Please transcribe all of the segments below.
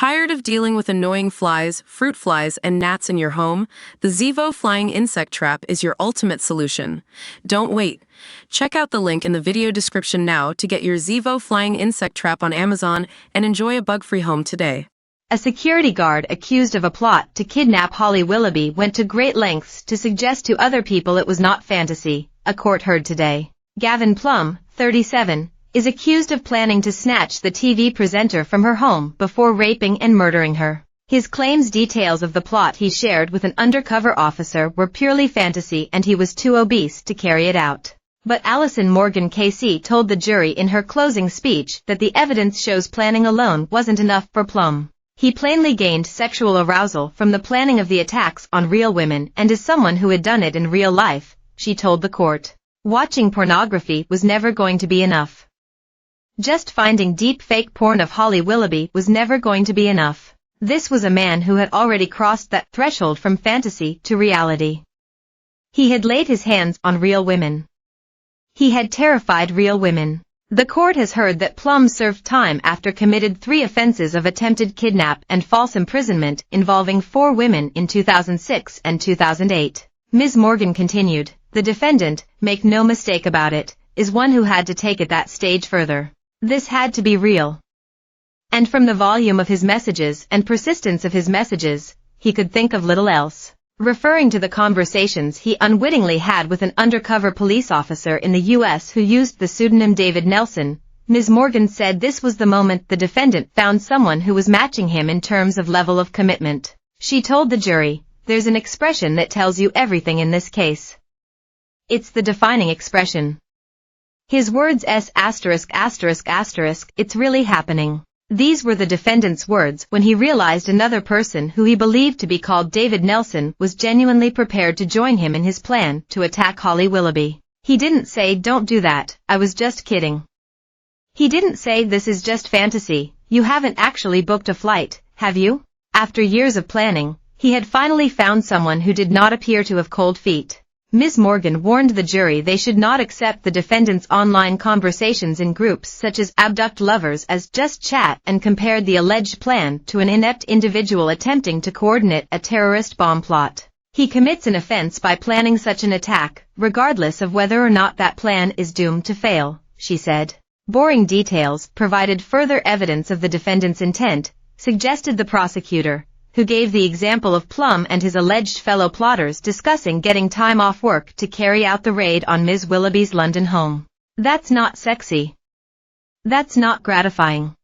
Tired of dealing with annoying flies, fruit flies, and gnats in your home? The Zevo Flying Insect Trap is your ultimate solution. Don't wait. Check out the link in the video description now to get your Zevo Flying Insect Trap on Amazon and enjoy a bug-free home today. A security guard accused of a plot to kidnap Holly Willoughby went to great lengths to suggest to other people it was not fantasy, a court heard today. Gavin Plum, 37, is accused of planning to snatch the TV presenter from her home before raping and murdering her. His claims details of the plot he shared with an undercover officer were purely fantasy and he was too obese to carry it out. But Alison Morgan Casey told the jury in her closing speech that the evidence shows planning alone wasn't enough for Plum. He plainly gained sexual arousal from the planning of the attacks on real women and is someone who had done it in real life, she told the court. Watching pornography was never going to be enough. Just finding deep fake porn of Holly Willoughby was never going to be enough. This was a man who had already crossed that threshold from fantasy to reality. He had laid his hands on real women. He had terrified real women. The court has heard that Plum served time after committed 3 offenses of attempted kidnap and false imprisonment involving 4 women in 2006 and 2008. Ms. Morgan continued, the defendant, make no mistake about it, is one who had to take it that stage further. This had to be real. And from the volume of his messages and persistence of his messages, he could think of little else. Referring to the conversations he unwittingly had with an undercover police officer in the U.S. who used the pseudonym David Nelson, Ms. Morgan said this was the moment the defendant found someone who was matching him in terms of level of commitment. She told the jury, there's an expression that tells you everything in this case. It's the defining expression. His words it's really happening. These were the defendant's words when he realized another person who he believed to be called David Nelson was genuinely prepared to join him in his plan to attack Holly Willoughby. He didn't say don't do that, I was just kidding. He didn't say this is just fantasy, you haven't actually booked a flight, have you? After years of planning, he had finally found someone who did not appear to have cold feet. Ms. Morgan warned the jury they should not accept the defendant's online conversations in groups such as abduct lovers as just chat and compared the alleged plan to an inept individual attempting to coordinate a terrorist bomb plot. He commits an offense by planning such an attack, regardless of whether or not that plan is doomed to fail, she said. Boring details provided further evidence of the defendant's intent, suggested the prosecutor, who gave the example of Plum and his alleged fellow plotters discussing getting time off work to carry out the raid on Ms. Willoughby's London home. That's not sexy. That's not gratifying.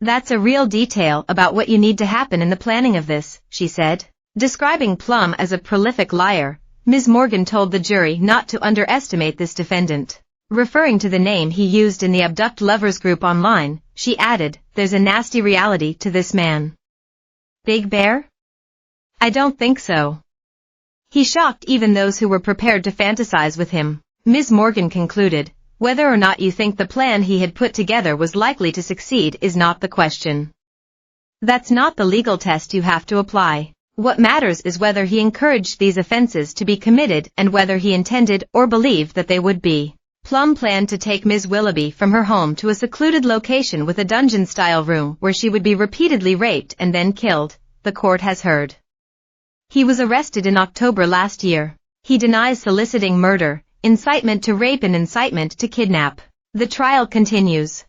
That's a real detail about what you need to happen in the planning of this, she said. Describing Plum as a prolific liar, Ms. Morgan told the jury not to underestimate this defendant. Referring to the name he used in the abduct lovers group online, she added, there's a nasty reality to this man. Big Bear? I don't think so. He shocked even those who were prepared to fantasize with him. Ms. Morgan concluded, whether or not you think the plan he had put together was likely to succeed is not the question. That's not the legal test you have to apply. What matters is whether he encouraged these offenses to be committed and whether he intended or believed that they would be. Plum planned to take Ms. Willoughby from her home to a secluded location with a dungeon-style room where she would be repeatedly raped and then killed, the court has heard. He was arrested in October last year. He denies soliciting murder, incitement to rape and incitement to kidnap. The trial continues.